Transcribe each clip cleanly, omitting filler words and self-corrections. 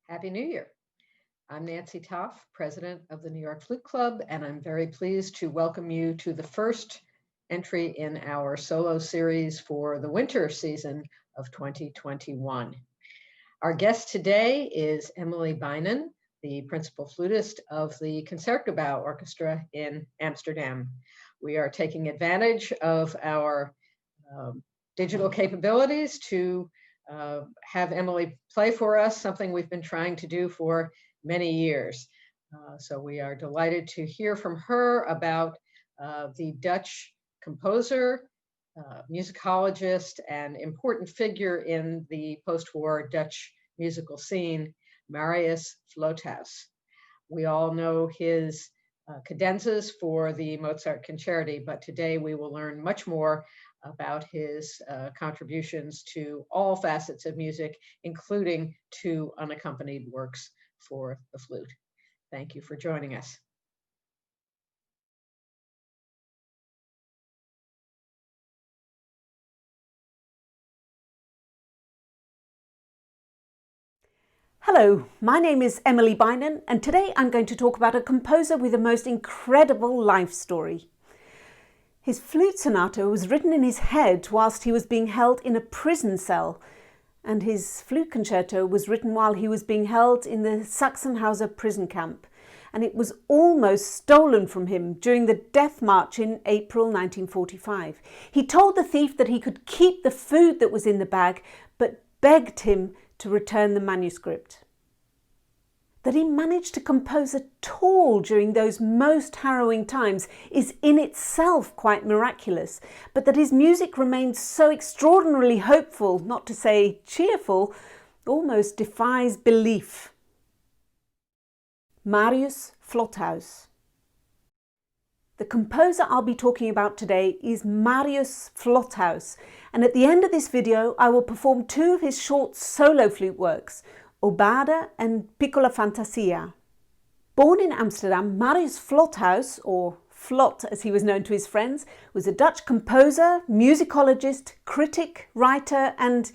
Happy New Year. I'm Nancy Toff, president of the New York Flute Club, and I'm very pleased to welcome you to the first entry in our solo series for the winter season of 2021. Our guest today is Emily Beynon, the principal flutist of the Concertgebouw Orchestra in Amsterdam. We are taking advantage of our digital capabilities to have Emily play for us, something we've been trying to do for many years. So we are delighted to hear from her about the Dutch composer, musicologist, and important figure in the post-war Dutch musical scene, Marius Flothuis. We all know his cadenzas for the Mozart Concerti, but today we will learn much more about his contributions to all facets of music, including two unaccompanied works for the flute. Thank you for joining us. Hello, my name is Emily Beynon, and today I'm going to talk about a composer with a most incredible life story. His flute sonata was written in his head whilst he was being held in a prison cell, and his flute concerto was written while he was being held in the Sachsenhauser prison camp, and it was almost stolen from him during the death march in April 1945. He told the thief that he could keep the food that was in the bag, but begged him to return the manuscript. That he managed to compose at all during those most harrowing times is in itself quite miraculous, but that his music remained so extraordinarily hopeful, not to say cheerful, almost defies belief. Marius Flothuis. The composer I'll be talking about today is Marius Flothuis, and at the end of this video I will perform two of his short solo flute works, Obade and Piccola Fantasia. Born in Amsterdam, Marius Flothuis, or Flot as he was known to his friends, was a Dutch composer, musicologist, critic, writer, and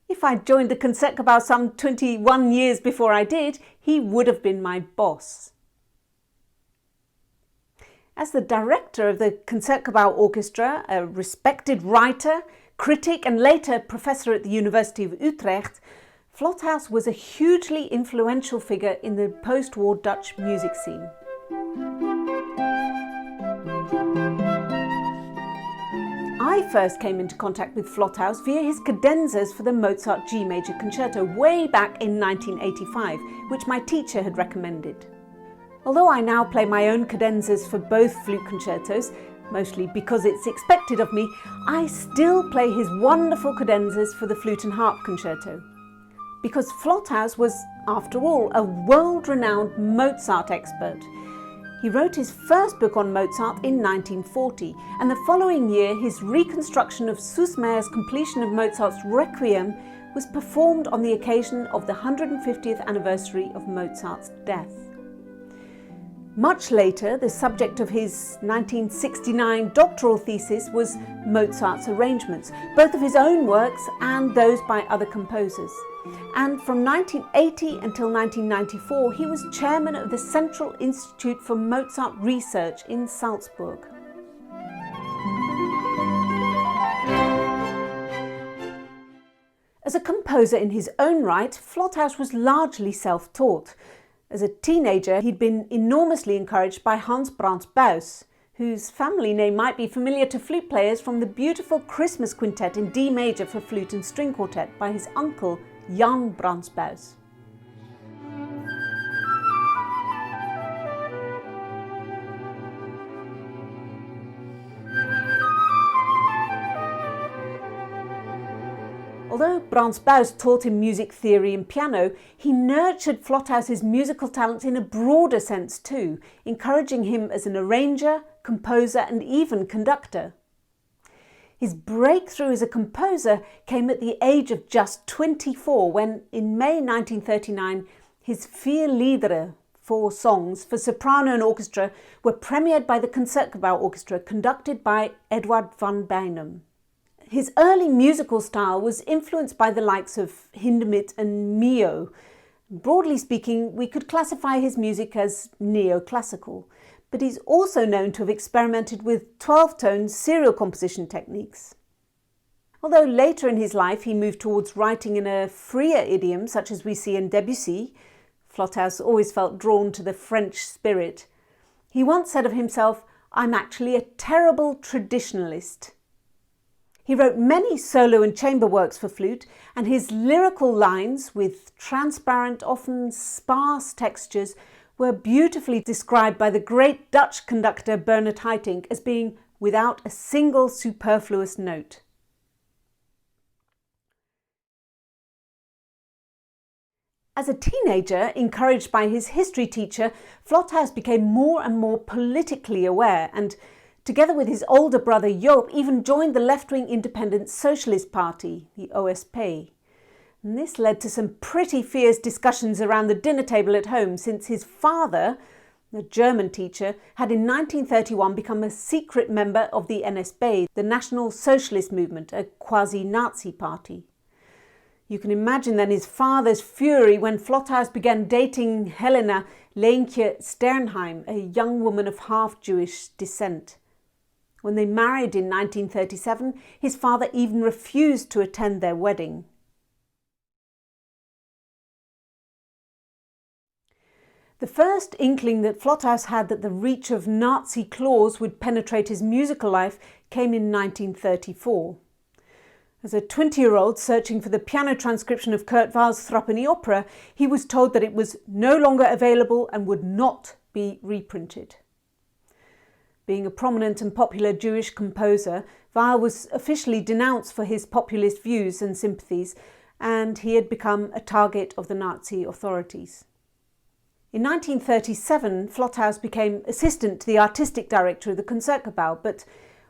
if I'd joined the Concertgebouw some 21 years before I did, he would have been my boss. As the director of the Concertgebouw Orchestra, a respected writer, critic and later professor at the University of Utrecht, Flothuis was a hugely influential figure in the post-war Dutch music scene. I first came into contact with Flothuis via his cadenzas for the Mozart G Major Concerto way back in 1985, which my teacher had recommended. Although I now play my own cadenzas for both flute concertos, mostly because it's expected of me, I still play his wonderful cadenzas for the flute and harp concerto. Because Flothuis was, after all, a world-renowned Mozart expert. He wrote his first book on Mozart in 1940, and the following year his reconstruction of Süssmayer's completion of Mozart's Requiem was performed on the occasion of the 150th anniversary of Mozart's death. Much later, the subject of his 1969 doctoral thesis was Mozart's arrangements, both of his own works and those by other composers. And from 1980 until 1994, he was chairman of the Central Institute for Mozart Research in Salzburg. As a composer in his own right, Flothuis was largely self-taught. As a teenager, he'd been enormously encouraged by Hans Brahms Buys, whose family name might be familiar to flute players from the beautiful Christmas quintet in D major for flute and string quartet by his uncle Jan Brahms Buys. Although Brahms Buys taught him music theory and piano, he nurtured Flothuis's musical talents in a broader sense too, encouraging him as an arranger, composer and even conductor. His breakthrough as a composer came at the age of just 24 when, in May 1939, his Vier Liederen, 4 songs, for soprano and orchestra were premiered by the Concertgebouw Orchestra, conducted by Eduard van Beynon. His early musical style was influenced by the likes of Hindemith and Mio, Broadly speaking, we could classify his music as neoclassical, but he's also known to have experimented with 12-tone serial composition techniques. Although later in his life he moved towards writing in a freer idiom, such as we see in Debussy, Flothuis always felt drawn to the French spirit. He once said of himself, "I'm actually a terrible traditionalist." He wrote many solo and chamber works for flute, and his lyrical lines, with transparent, often sparse textures, were beautifully described by the great Dutch conductor Bernard Haitink as being without a single superfluous note. As a teenager, encouraged by his history teacher, Flothuis became more and more politically aware and, together with his older brother Joop, even joined the left-wing Independent Socialist Party, the OSP. And this led to some pretty fierce discussions around the dinner table at home, since his father, a German teacher, had in 1931 become a secret member of the NSB, the National Socialist Movement, a quasi-Nazi party. You can imagine then his father's fury when Flothuis began dating Helena Leentje Sternheim, a young woman of half-Jewish descent. When they married in 1937, his father even refused to attend their wedding. The first inkling that Flothuis had that the reach of Nazi claws would penetrate his musical life came in 1934. As a 20-year-old searching for the piano transcription of Kurt Weill's Threepenny Opera, he was told that it was no longer available and would not be reprinted. Being a prominent and popular Jewish composer, Weil was officially denounced for his populist views and sympathies, and he had become a target of the Nazi authorities. In 1937, Flothuis became assistant to the artistic director of the Concertgebouw, but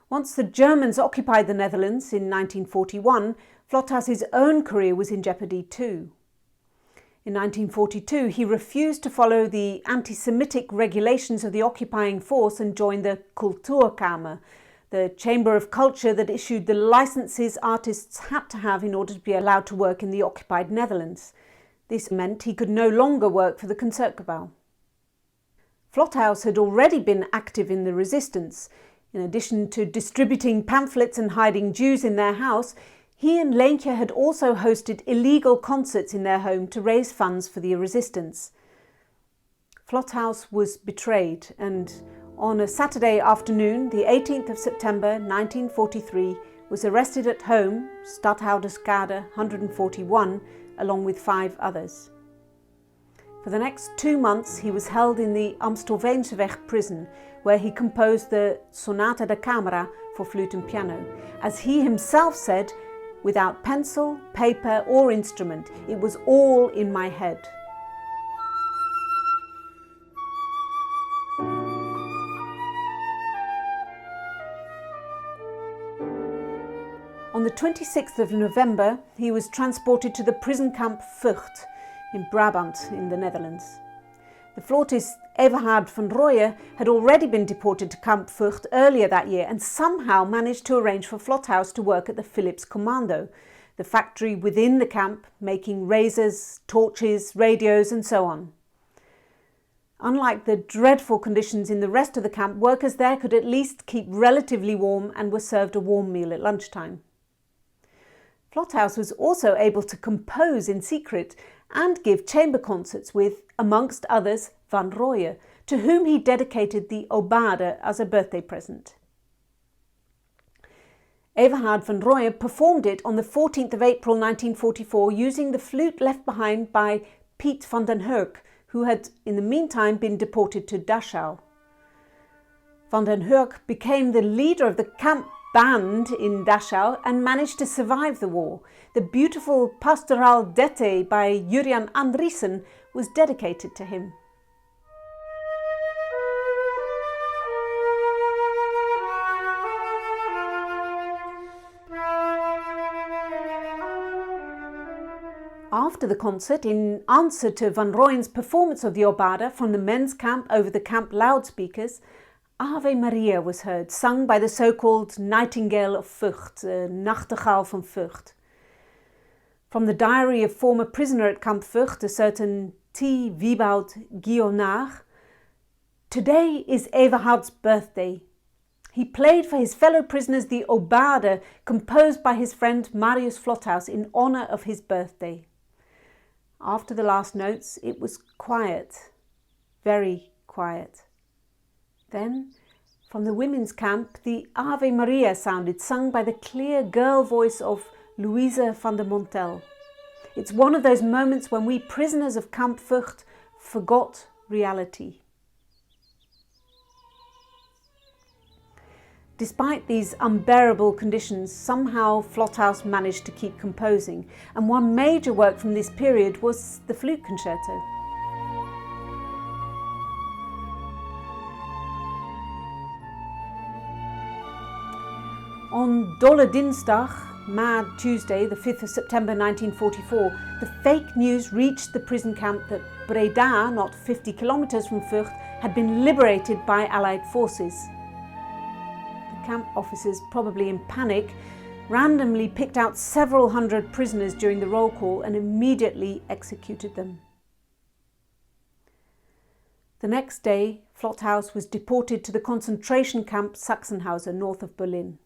once the Germans occupied the Netherlands in 1941, Flothuis's own career was in jeopardy too. In 1942, he refused to follow the anti-Semitic regulations of the occupying force and joined the Kulturkamer, the chamber of culture that issued the licenses artists had to have in order to be allowed to work in the occupied Netherlands. This meant he could no longer work for the Concertgebouw. Flothuis had already been active in the resistance. In addition to distributing pamphlets and hiding Jews in their house, he and Leentje had also hosted illegal concerts in their home to raise funds for the resistance. Flothuis was betrayed and, on a Saturday afternoon, the 18th of September 1943, was arrested at home, Stadhouderskade 141, along with 5 others. For the next 2 months, he was held in the Amstelveenseweg prison, where he composed the Sonata da Camera for flute and piano. As he himself said, "Without pencil, paper or instrument, it was all in my head." On the 26th of November, he was transported to the prison camp Vught in Brabant in the Netherlands. The flautist Everhard van Rooyen had already been deported to Camp Vught earlier that year and somehow managed to arrange for Flothuis to work at the Philips Commando, the factory within the camp making razors, torches, radios and so on. Unlike the dreadful conditions in the rest of the camp, workers there could at least keep relatively warm and were served a warm meal at lunchtime. Flothuis was also able to compose in secret and give chamber concerts with, amongst others, Van Rooyen, to whom he dedicated the Obade as a birthday present. Everhard van Rooyen performed it on the 14th of April 1944 using the flute left behind by Piet van den Hurk, who had in the meantime been deported to Dachau. Van den Hurk became the leader of the camp band in Dachau and managed to survive the war. The beautiful Pastoral d'été by Jurian Andriessen was dedicated to him. After the concert, in answer to Van Rooyen's performance of the Obade from the men's camp over the camp loudspeakers, Ave Maria was heard, sung by the so-called Nightingale of Vught, Nachtegaal van Vught. From the diary of former prisoner at Camp Vught, a certain T. Wieboud Guionard, "Today is Everhard's birthday. He played for his fellow prisoners the Obade, composed by his friend Marius Flothuis in honour of his birthday." After the last notes, it was quiet, very quiet. Then, from the women's camp, the Ave Maria sounded, sung by the clear girl voice of Louisa van der Montel. It's one of those moments when we prisoners of Camp Vught forgot reality. Despite these unbearable conditions, somehow Flothuis managed to keep composing, and one major work from this period was the Flute Concerto. On Dolle Dinsdag, Mad Tuesday, the 5th of September 1944, the fake news reached the prison camp that Breda, not 50 kilometres from Vught, had been liberated by Allied forces. The camp officers, probably in panic, randomly picked out several hundred prisoners during the roll call and immediately executed them. The next day, Flothuis was deported to the concentration camp Sachsenhausen, north of Berlin.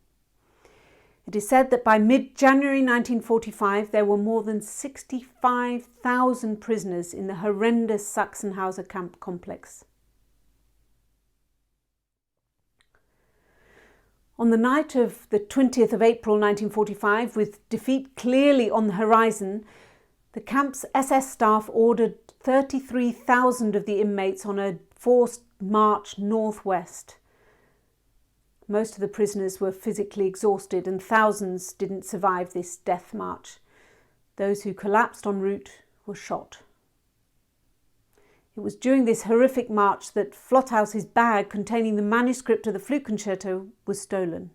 It is said that by mid-January 1945 there were more than 65,000 prisoners in the horrendous Sachsenhausen camp complex. On the night of the 20th of April 1945, with defeat clearly on the horizon, the camp's SS staff ordered 33,000 of the inmates on a forced march northwest. Most of the prisoners were physically exhausted and thousands didn't survive this death march. Those who collapsed en route were shot. It was during this horrific march that Flothuis's bag containing the manuscript of the Flute Concerto was stolen.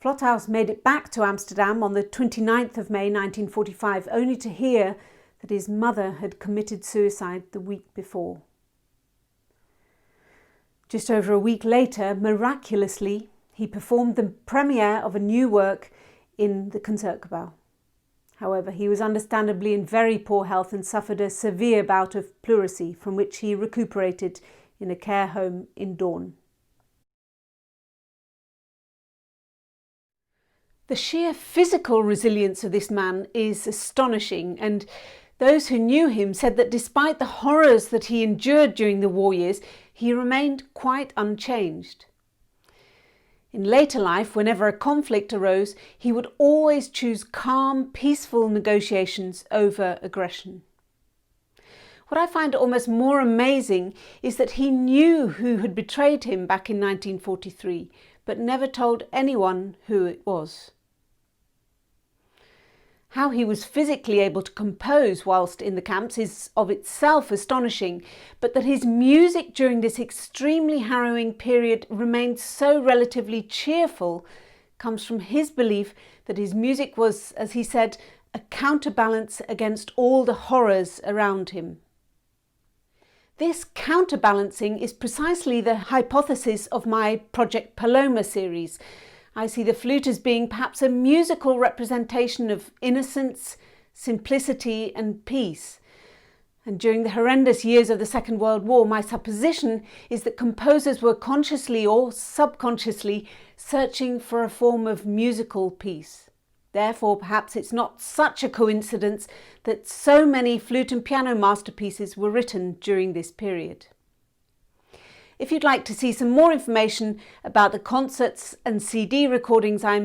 Flothuis made it back to Amsterdam on the 29th of May 1945, only to hear that his mother had committed suicide the week before. Just over a week later, miraculously, he performed the premiere of a new work in the Concertgebouw. However, he was understandably in very poor health and suffered a severe bout of pleurisy, from which he recuperated in a care home in Doorn. The sheer physical resilience of this man is astonishing, and those who knew him said that despite the horrors that he endured during the war years, he remained quite unchanged. In later life, whenever a conflict arose, he would always choose calm, peaceful negotiations over aggression. What I find almost more amazing is that he knew who had betrayed him back in 1943, but never told anyone who it was. How he was physically able to compose whilst in the camps is of itself astonishing, but that his music during this extremely harrowing period remained so relatively cheerful comes from his belief that his music was, as he said, a counterbalance against all the horrors around him. This counterbalancing is precisely the hypothesis of my Project Paloma series. I see the flute as being perhaps a musical representation of innocence, simplicity and peace. And during the horrendous years of the Second World War, my supposition is that composers were consciously or subconsciously searching for a form of musical peace. Therefore, perhaps it's not such a coincidence that so many flute and piano masterpieces were written during this period. If you'd like to see some more information about the concerts and CD recordings I'm